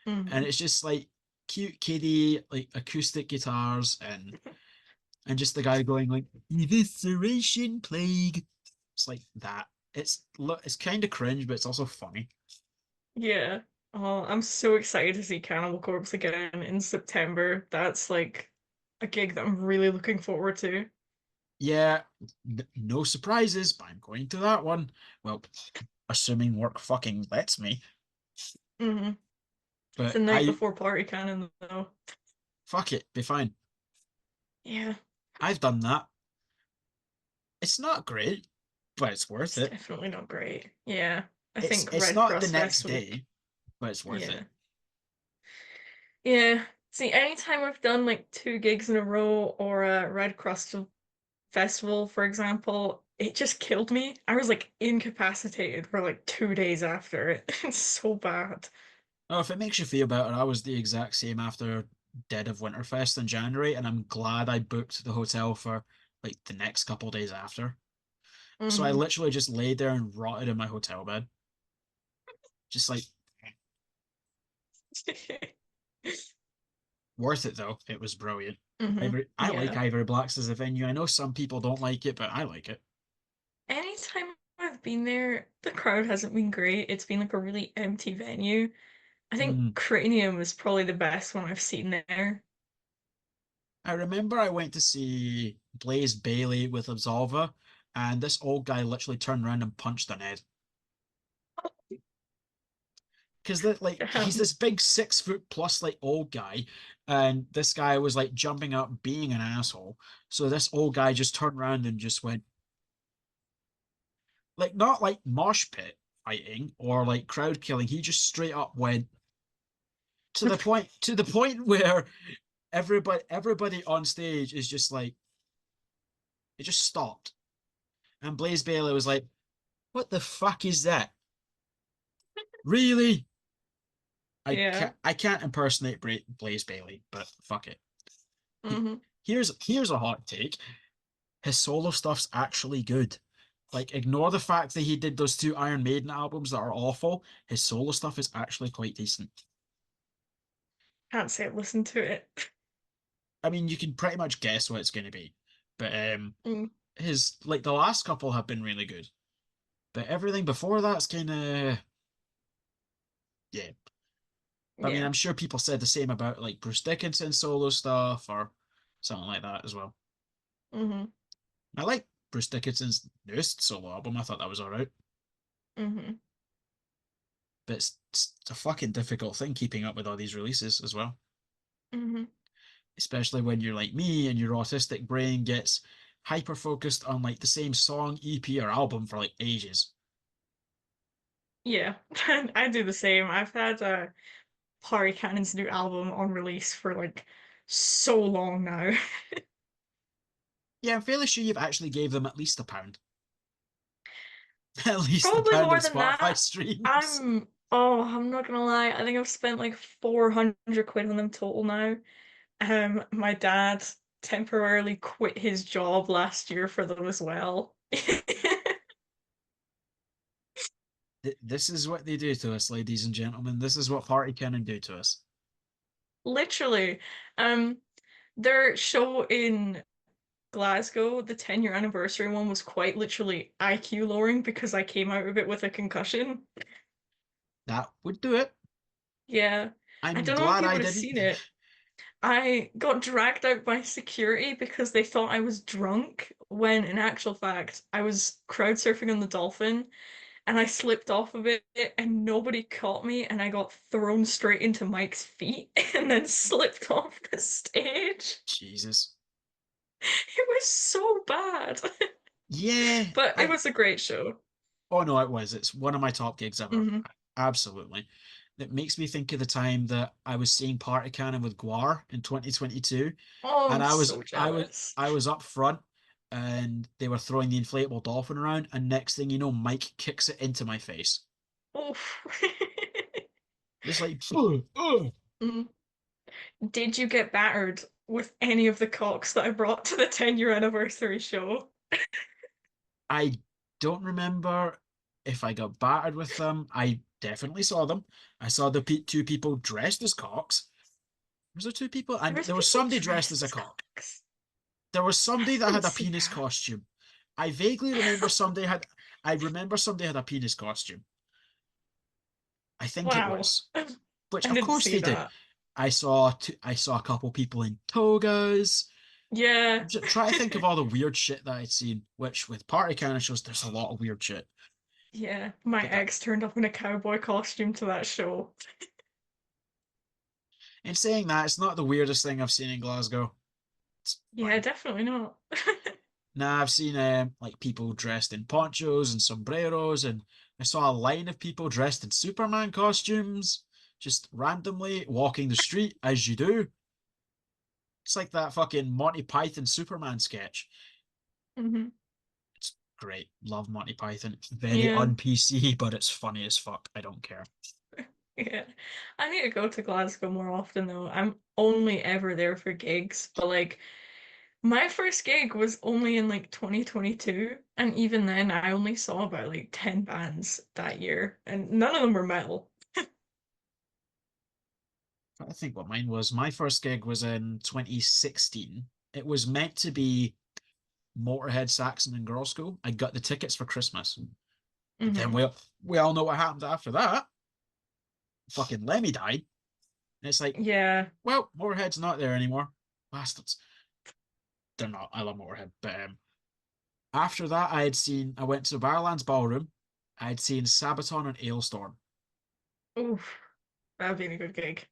And Hmm. it's just like cute kiddie, like acoustic guitars and just the guy going like evisceration plague. It's like that. It's kind of cringe, but it's also funny. Yeah. Oh, I'm so excited to see Cannibal Corpse again in September. That's like a gig that I'm really looking forward to. Yeah, no surprises, but I'm going to that one. Well, assuming work fucking lets me. Hmm. It's the But night I before Party Cannon though. fuck it, be fine. Yeah, I've done that. It's not great, but it's worth it's it. definitely not great. Yeah, I It's think it's Red not the Cross next Fest would. day, but it's worth it. Yeah, yeah. See, anytime I've done like two gigs in a row or a Red Cross festival, for example, it just killed me. I was like incapacitated for like 2 days after it. It's so bad. Oh, if it makes you feel better, I was the exact same after Dead of Winterfest in January, and I'm glad I booked the hotel for like the next couple days after. So I Hmm. literally just laid there and rotted in my hotel bed. Just like worth it though. It was brilliant. Hmm. I like Yeah. Ivory Blacks as a venue. I know some people don't like it, but I like it. Anytime I've been there, the crowd hasn't been great. It's been like a really empty venue. I think Mm. Cranium is probably the best one I've seen there. I remember I went to see Blaze Bailey with Absolver, and this old guy literally turned around and punched an Ed. Because like he's Um, this big 6 foot plus like old guy, and this guy was like jumping up, being an asshole. So this old guy just turned around and just went like not like mosh pit fighting or like crowd killing. He just straight up went to the point where everybody on stage is just like it just stopped. And Blaze Bailey was like, "What the fuck is that? Really?" yeah. I can't impersonate Blaze Bailey, but fuck it. He, Hmm. here's a hot take. His solo stuff's actually good. Like, ignore the fact that he did those two Iron Maiden albums that are awful. His solo stuff is actually quite decent. Can't say I've listened to it. I mean, you can pretty much guess what it's going to be, but Mm, his like the last couple have been really good, but everything before that's kind of yeah. I mean, yeah. I'm sure people said the same about like Bruce Dickinson's solo stuff or something like that as well. Hmm. I like Bruce Dickinson's newest solo album. I thought that was all right, Hmm. but it's a fucking difficult thing keeping up with all these releases as well, Hmm. especially when you're like me and your autistic brain gets hyper focused on like the same song, EP, or album for like ages. Yeah. I do the same. I've had Party Cannon's new album on release for like so long now. Yeah, I'm fairly sure you've actually gave them at least a pound. At least a Probably pound of more than Spotify that. streams. I'm not gonna lie, I think I've spent like 400 quid on them total now. My dad temporarily quit his job last year for them as well. This is what they do to us, ladies and gentlemen. This is what Party Cannon do to us. Literally. Um, their show in Glasgow, the 10-year anniversary one was quite literally IQ lowering because I came out of it with a concussion. That would do it. Yeah. I I'm don't know if glad you I would have didn't. seen it. I got dragged out by security because they thought I was drunk, when in actual fact, I was crowd surfing on the Dolphin and I slipped off of it and nobody caught me and I got thrown straight into Mike's feet and then slipped off the stage. Jesus. It was so bad. Yeah, But it I. was a great show. Oh no, it was. It's one of my top gigs ever. Hmm. Absolutely. It makes me think of the time that I was seeing Party Cannon with Guar in 2022, Oh, and I'm so jealous. I was up front, and they were throwing the inflatable dolphin around, and next thing you know, Mike kicks it into my face. Oof. Just like, "Ugh, ugh." Mm. Did you get battered with any of the cocks that I brought to the 10-year anniversary show? I don't remember if I got battered with them. I definitely saw them. I saw the two people dressed as cocks. Was there two people? There And was there was people somebody dressed dressed as a as cock. cocks. There was I somebody that didn't had a see penis that. costume. I vaguely remember somebody had. I remember somebody had a penis costume. I think it Wow. was, I which of didn't course see they did. that. I saw a couple people in togas. Yeah. I'm just trying to think of all the weird shit that I'd seen. Which with party kind of shows, there's a lot of weird shit. Yeah. My But that, ex turned up in a cowboy costume to that show. in saying that, it's not the weirdest thing I've seen in Glasgow. It's Yeah, fine. definitely not. Now I've seen like people dressed in ponchos and sombreros, and I saw a line of people dressed in Superman costumes, just randomly walking the street as you do. It's like that fucking Monty Python Superman sketch. Hmm. It's great. Love Monty Python. It's very Yeah. un-PC, but it's funny as fuck. I don't care. Yeah. I need to go to Glasgow more often though. I'm only ever there for gigs, but like my first gig was only in like 2022, and even then I only saw about like 10 bands that year, and none of them were metal. I think what mine was. My first gig was in 2016. It was meant to be Motorhead, Saxon, and Girl School. I got the tickets for Christmas. But then Hmm. we all know what happened after that. Fucking Lemmy died. And it's like, Yeah. well, Motorhead's not there anymore. Bastards. They're not. I love Motorhead. But after that, I went to Barrowlands Ballroom. I had seen Sabaton and Ailstorm. Oof. That'd been a good gig.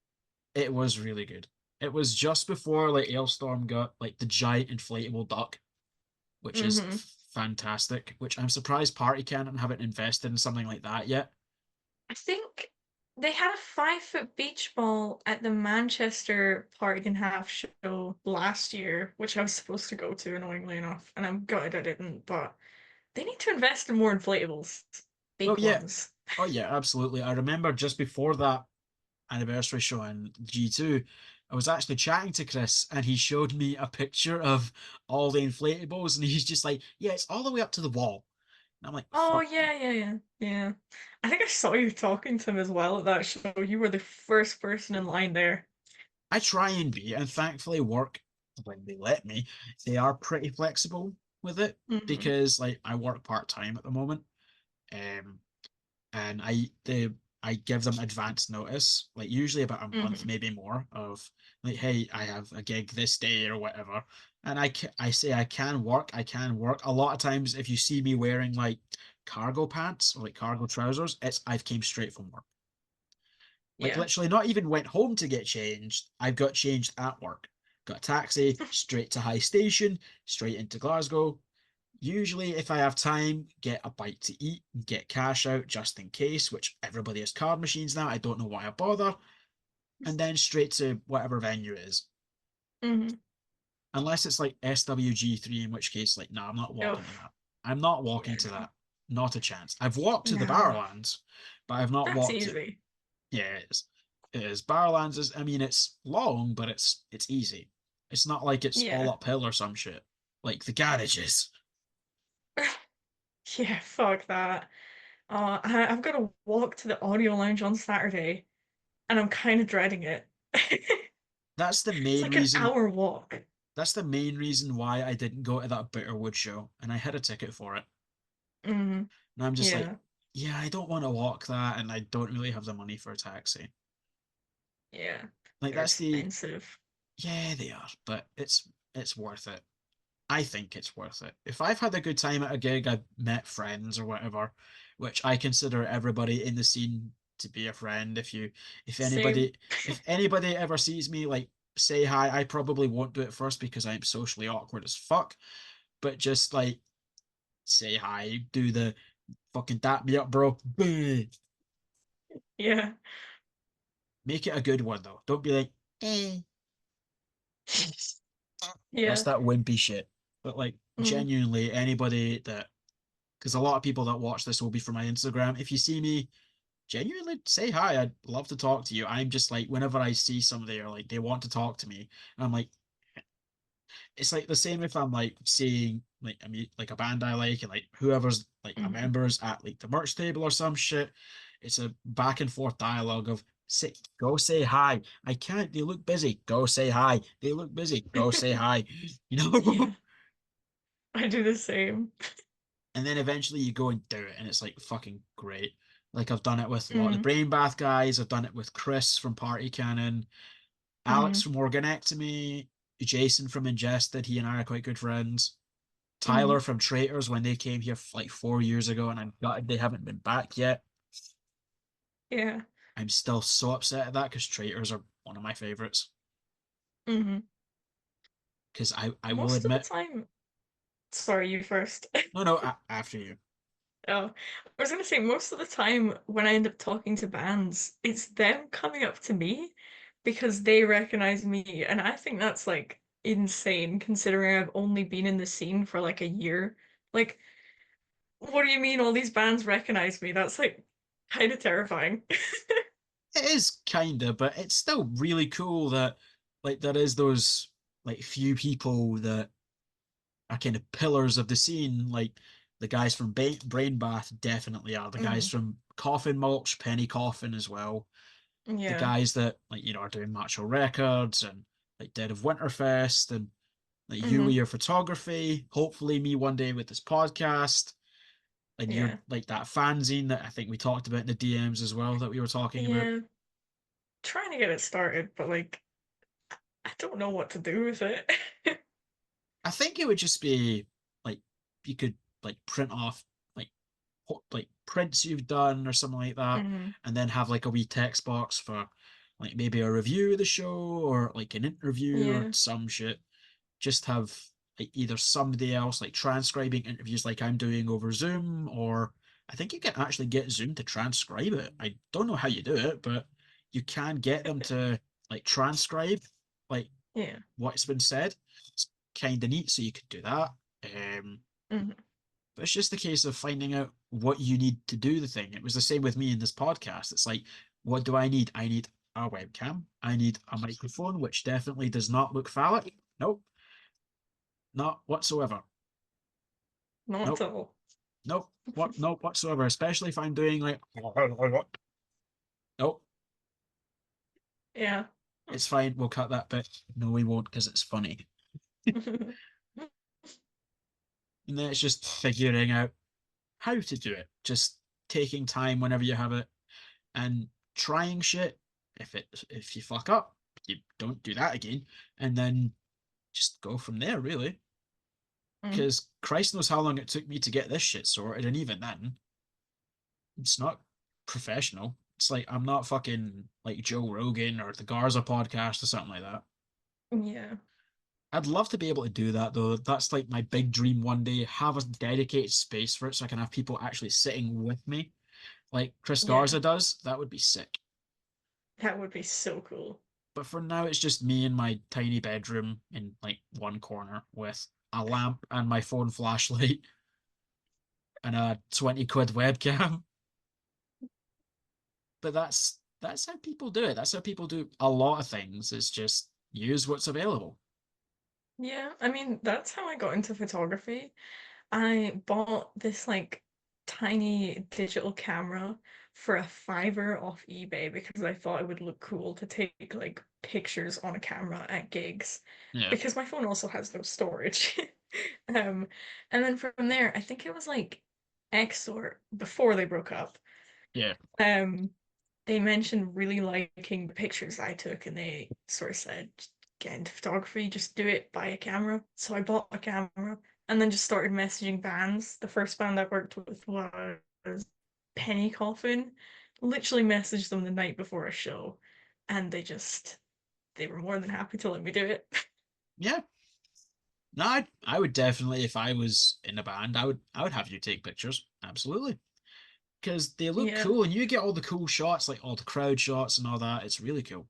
It was really good. It was just before like Ailstorm got like the giant inflatable duck, which is Hmm. fantastic. Which I'm surprised Party Cannon haven't invested in something like that yet. I think they had a 5 foot beach ball at the Manchester Party and Half show last year, which I was supposed to go to, annoyingly enough, and I'm gutted I didn't, but they need to invest in more inflatables. Oh Big yeah, ones. oh yeah, absolutely. I remember just before that anniversary show in G2, I was actually chatting to Chris and he showed me a picture of all the inflatables and he's just like, yeah, it's all the way up to the wall. And I'm like, Oh fuck yeah, you. yeah, yeah, yeah. I think I saw you talking to him as well at that show. You were the first person in line there. I try and be, and thankfully work when they let me, they are pretty flexible with it Hmm. because like I work part-time at the moment. Um and I give them advance notice, like usually about a month, Hmm. maybe more, of like, hey, I have a gig this day or whatever, and I say I can work, I can work. A lot of times, if you see me wearing like cargo pants or like cargo trousers, it's I've came straight from work. Like Yeah. literally, not even went home to get changed. I've got changed at work. Got a taxi straight to High Station, straight into Glasgow. Usually, if I have time, get a bite to eat, get cash out just in case, which everybody has card machines now. I don't know why I bother. And then straight to whatever venue it is. Hmm. Unless it's like SWG3, in which case, like, no, I'm not Oh, walking to that. I'm not yeah, walking to no. that. Not a chance. I've walked to the Nah. Barrowlands, but I've not That's walked to. easy. Yeah, it is. It is. Barrowlands is. I mean, it's long, but it's easy. It's not like it's all Yeah. uphill or some shit. Like the garages. Yeah, fuck that. I've got to walk to the audio lounge on Saturday, and I'm kind of dreading it. That's the It's main like an reason hour walk. That's the main reason why I didn't go to that Bitterwood show, and I had a ticket for it. Hmm. And I'm just like, Yeah, yeah, I don't want to walk that, and I don't really have the money for a taxi. yeah. Like They're that's the expensive. yeah, they are, but it's worth it. I think it's worth it. If I've had a good time at a gig, I've met friends or whatever, which I consider everybody in the scene to be a friend. If Same. anybody if anybody ever sees me, like say hi, I probably won't do it first because I'm socially awkward as fuck. But just like say hi, do the fucking dap me up, bro. Yeah. Make it a good one though. Don't be like, eh. That's Yeah. that wimpy shit. But like Mm. genuinely, anybody that because a lot of people that watch this will be from my Instagram. If you see me, genuinely say hi. I'd love to talk to you. I'm just like whenever I see somebody or like they want to talk to me, I'm like, it's like the same if I'm like seeing like like a band I like and like whoever's like a Hmm. member's at like the merch table or some shit. It's a back and forth dialogue of say go say hi. I can't, they look busy. Go say hi. They look busy. Go say hi. You Yeah. know? I do the same. And then eventually you go and do it and it's like fucking great. Like I've done it with a lot of the Mm. Brain Bath guys, I've done it with Chris from Party Cannon, Alex Mm. from Organectomy, Jason from Ingested, he and I are quite good friends. Tyler Mm. from Traitors when they came here like 4 years ago, and I'm gutted they haven't been back yet. Yeah. I'm still so upset at that because Traitors are one of my favorites. Hmm. Because I will Most of the admit, time, sorry, you first. no, after you. Oh, I was gonna say most of the time when I end up talking to bands, it's them coming up to me because they recognize me, and I think that's like insane considering I've only been in the scene for like a year. Like, what do you mean all these bands recognize me? That's like kind of terrifying. It is kinda, but it's still really cool that like there is those like few people that are kind of pillars of the scene. Like the guys from Brain Bath definitely are. The guys Mm, from Coffin Mulch, Penny Coffin as well. The yeah. guys that like are doing Macho Records and like Dead of Winterfest and like you with Hmm. your photography. Hopefully, me one day with this podcast. And you're Yeah. like that fanzine that I think we talked about in the DMs as well that we were talking about. Yeah. Trying to get it started, but like I don't know what to do with it. I think it would just be like you could like print off like like prints you've done or something like that, Hmm. and then have like a wee text box for like maybe a review of the show or like an interview or Yeah. some shit. Just have like either somebody else like transcribing interviews like I'm doing over Zoom, or I think you can actually get Zoom to transcribe it. I don't know how you do it, but you can get them to like transcribe like Yeah. what's been said. It's kind of neat, so you could do that. Um, Hmm. but it's just a case of finding out what you need to do the thing. It was the same with me in this podcast. It's like, what do I need? I need a webcam. I need a microphone, which definitely does not look phallic. Nope, not whatsoever. Not Nope, at all. nope, what? Nope whatsoever. Especially if I'm doing like, nope, Yeah. it's fine. We'll cut that bit. No, we won't because it's funny. And then it's just figuring out how to do it. Just taking time whenever you have it and trying shit. If you fuck up, you don't do that again, and then just go from there. Really, Mm. because Christ knows how long it took me to get this shit sorted, and even then, it's not professional. It's like I'm not fucking like Joe Rogan or the Garza podcast or something like that. Yeah. I'd love to be able to do that though. That's like my big dream one day. Have a dedicated space for it so I can have people actually sitting with me, like Chris Yeah. Garza does. That would be sick. That would be so cool. But for now, it's just me in my tiny bedroom in like one corner with a lamp and my phone flashlight and a 20 quid webcam. But that's how people do it. That's how people do a lot of things. Is just use what's available. Yeah, I mean, that's how I got into photography. I bought this like tiny digital camera for a fiver off eBay because I thought it would look cool to take like pictures on a camera at gigs Yeah, because my phone also has no storage. Um, and then from there, I think it was like Xor before they broke up. yeah, Um, they mentioned really liking the pictures I took, and they sort of said, get into photography, just do it, buy a camera. So I bought a camera and then just started messaging bands. The first band I worked with was Penny Coffin. Literally messaged them the night before a show, and they were more than happy to let me do it. yeah. No, I would definitely, if I was in a band, I would have you take pictures. Absolutely. Because they look Yeah. cool and you get all the cool shots, like all the crowd shots and all that. It's really cool.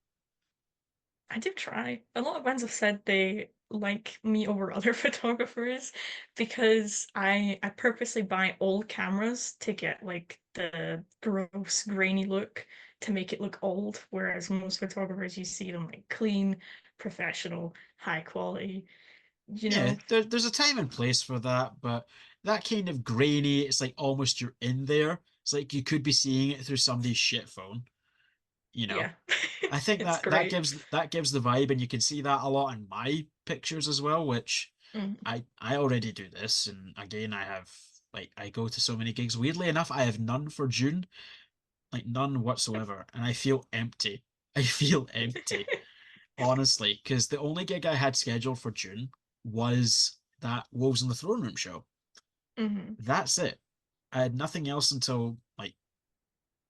I do try. A lot of bands have said they like me over other photographers because I purposely buy old cameras to get like the gross grainy look to make it look old, whereas most photographers you see them like clean, professional, high quality, you Yeah, know. there's a time and place for that, but that kind of grainy, it's like almost you're in there. It's like you could be seeing it through somebody's shit phone, you know. Yeah. I think It's that that great. gives that gives the vibe, and you can see that a lot in my pictures as well, which Mm. I already do this, and again I have like I go to so many gigs. Weirdly enough, I have none for June, like none whatsoever, and I feel empty. I feel empty, honestly, because the only gig I had scheduled for June was that Wolves in the Throne Room show. Hmm. That's it. I had nothing else until like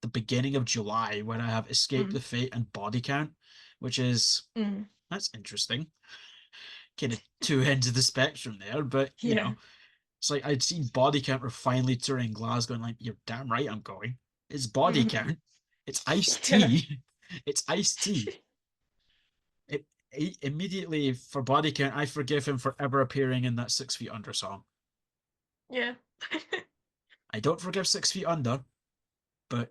the beginning of July when I have Escape the Mm. Fate and Body Count, which is Mm. that's interesting. Kind of two ends of the spectrum there, but Yeah. it's like I'd seen Body Count were finally touring Glasgow, and like, you're damn right I'm going. It's Body Hmm. Count. It's iced Yeah. tea. It's iced tea. It immediately for body count, I forgive him for ever appearing in that 6 Feet Under song. Yeah. I don't forgive 6 Feet Under, but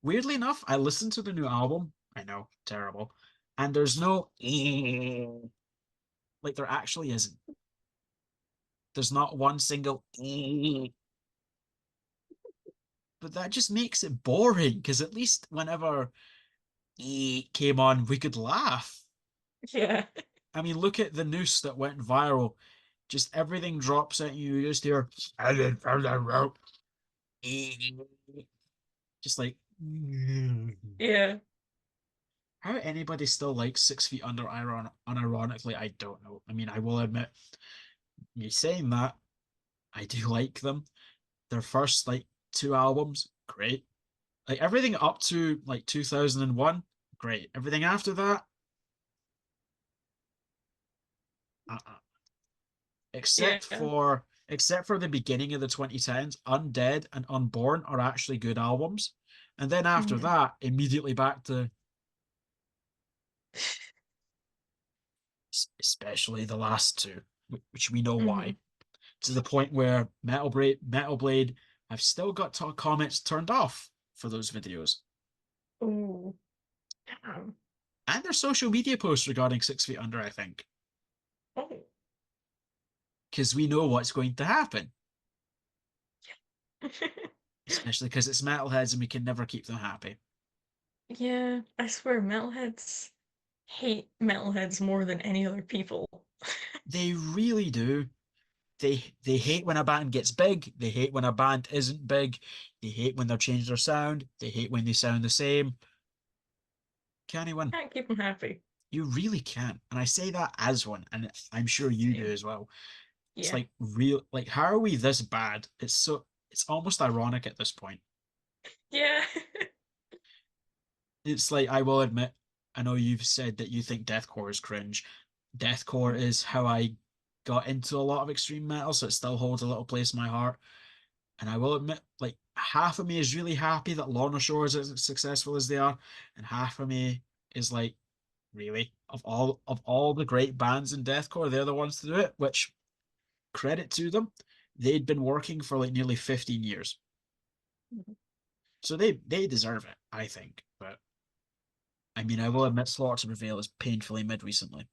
weirdly enough, I listened to the new album. I know, terrible. And there's no like there actually isn't. There's not one single but that just makes it boring because at least whenever came on, we could laugh. Yeah. I mean, look at the noose that went viral. Just everything drops at you. You just hear just like Yeah. how anybody still likes 6 Feet Under unironically, I don't know. I mean, I will admit, me saying that, I do like them. Their first like two albums, great. Like everything up to like 2001, great. Everything after that, uh-uh. Except Yeah. for except for the beginning of the 2010s, Undead and Unborn are actually good albums. And then after Mhm. that, immediately back to especially the last two, which we know why. Mhm. To the point where Metal Blade have still got comments turned off for those videos. Ooh. Damn. And their social media posts regarding 6 Feet Under, I think. Oh. Because we know what's going to happen. Especially because it's metalheads and we can never keep them happy. Yeah, I swear metalheads hate metalheads more than any other people. They really do. They hate when a band gets big. They hate when a band isn't big. They hate when they're changing their sound. They hate when they sound the same. Can anyone? Can't keep them happy. You really can't. And I say that as one, and I'm sure you do Same. as well. It's Yeah. like real, like how are we this bad? It's almost ironic at this point. Yeah. It's like I will admit, I know you've said that you think deathcore is cringe. Deathcore is how I got into a lot of extreme metal, so it still holds a little place in my heart. And I will admit, like half of me is really happy that Lorna Shore is as successful as they are, and half of me is like, really, of all the great bands in deathcore, they're the ones to do it. Which credit to them, they'd been working for like nearly 15 years, so they deserve it, I think. But I mean, I will admit, Slaughter to Prevail is painfully mid recently.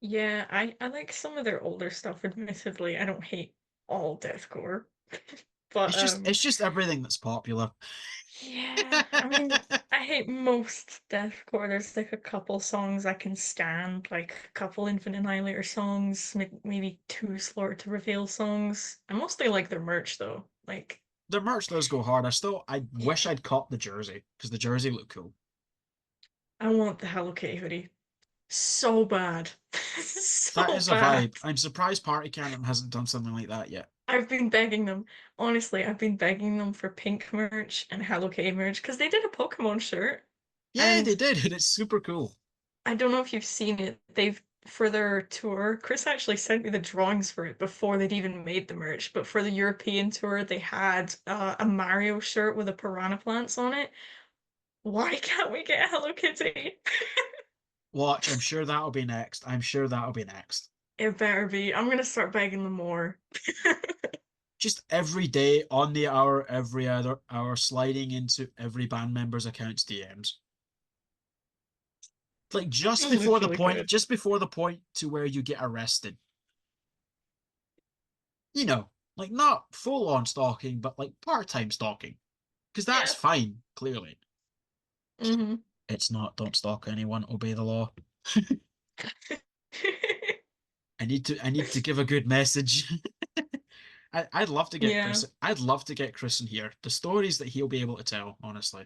Yeah, I like some of their older stuff, admittedly. I don't hate all deathcore. But It's just everything that's popular. yeah, I mean, I hate most deathcore. There's like a couple songs I can stand, like a couple Infinite Annihilator songs, maybe two Slaughter to Prevail songs. I mostly like their merch though. Like, The merch does go hard. I wish yeah, I'd caught the jersey because the jersey looked cool. I want the Hello Kitty hoodie so bad. That So is a bad. vibe. I'm surprised Party Cannon hasn't done something like that yet. I've been begging them. Honestly, I've been begging them for pink merch and Hello Kitty merch because they did a Pokemon shirt. Yeah, they And did, and it's super cool. I don't know if you've seen it. They've for their tour, Chris actually sent me the drawings for it before they'd even made the merch. But for the European tour, they had a Mario shirt with a piranha plants on it. Why can't we get a Hello Kitty? Watch, I'm sure that'll be next. I'm sure that'll be next. It better be. I'm gonna start begging them more. Just every day on the hour, every other hour, sliding into every band member's account's DMs. Like Feels really good. just before the point to where you get arrested. Like not full on stalking, but like part-time stalking. Because that's Yeah. fine, clearly. Hmm. It's not, don't stalk anyone, obey the law. I need to give a good message. Yeah. I'd love to get Chris in here. The stories that he'll be able to tell, honestly.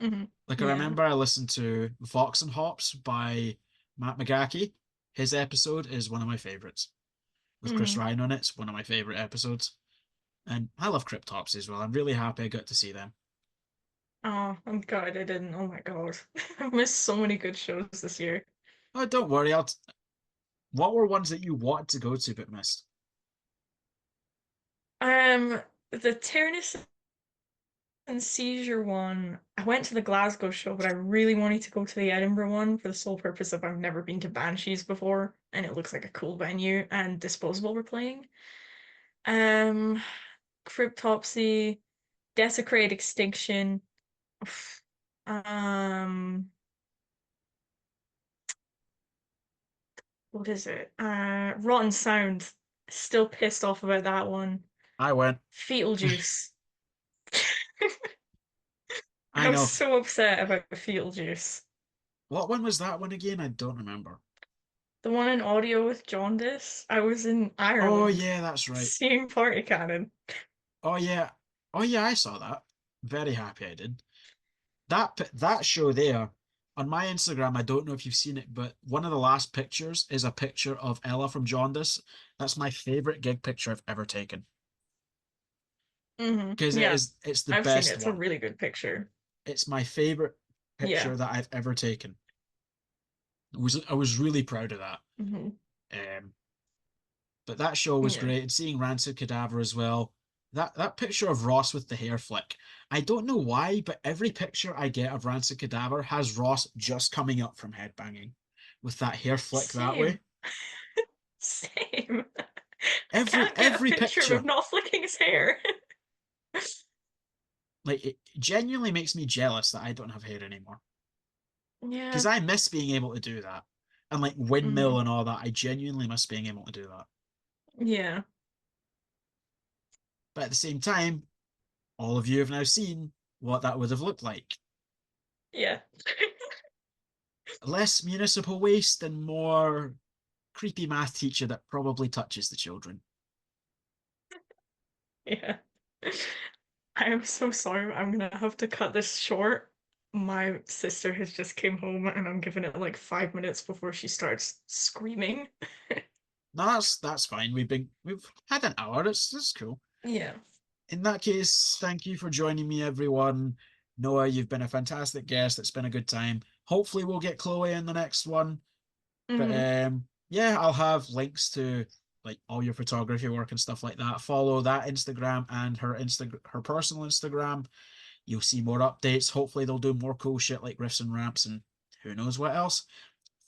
Hmm. Like I Yeah. remember I listened to Vox and Hops by Matt McGachy. His episode is one of my favorites. With Chris Hmm. Ryan on it, it's one of my favorite episodes. And I love Cryptopsy as well. I'm really happy I got to see them. Oh, I'm glad I didn't. Oh my God. I've missed so many good shows this year. Oh, don't worry. What were ones that you wanted to go to but missed? Um, the Tyrannus and Seizure one, I went to the Glasgow show, but I really wanted to go to the Edinburgh one for the sole purpose of I've never been to Banshees before, and it looks like a cool venue, and Disposable were playing. Um, Cryptopsy, Desecrate Extinction, um, what is it? Rotten Sound. Still pissed off about that one. I went. Fetal Juice. I I was know. so upset about Fetal Juice. What one was that one again? I don't remember. The one in audio with Jaundice. I was in Oh Ireland yeah, that's right. seeing Party Cannon. Oh yeah. Oh yeah, I saw that. Very happy I did. That show there on my Instagram, I don't know if you've seen it, but one of the last pictures is a picture of Ella from Jaundice. That's my favorite gig picture I've ever taken because Yeah, it's the I've seen it. best It's a one. really good picture. It's my favorite Yeah. picture that I've ever taken. I was really proud of that. hmm Um, but that show was Yeah. great, and seeing Rancid Cadaver as well. That picture of Ross with the hair flick. I don't know why, but every picture I get of Rancid Cadaver has Ross just coming up from headbanging with that hair flick that way. Same. Same. I Every can't get a every picture of him picture. not flicking his hair. Like it genuinely makes me jealous that I don't have hair anymore. Because Yeah. I miss being able to do that. And like hmm windmill and all that, I genuinely miss being able to do that. Yeah. But at the same time, all of you have now seen what that would have looked like. Yeah. Less municipal waste and more creepy math teacher that probably touches the children. Yeah. I am so sorry. I'm gonna have to cut this short. My sister has just came home and I'm giving it like 5 minutes before she starts screaming. No, that's fine. We've had an hour. It's cool. Yeah. In that case, thank you for joining me, everyone. Noah, you've been a fantastic guest. It's been a good time. Hopefully, we'll get Chloe in the next one. But hmm yeah, I'll have links to like all your photography work and stuff like that. Follow that Instagram and her personal Instagram. You'll see more updates. Hopefully, they'll do more cool shit like Riffs and Ramps and who knows what else.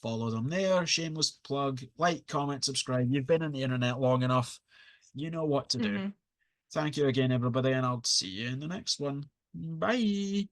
Follow them there. Shameless plug. Like, comment, subscribe. You've been on the internet long enough. You know what to do. hmm Thank you again, everybody, and I'll see you in the next one. Bye.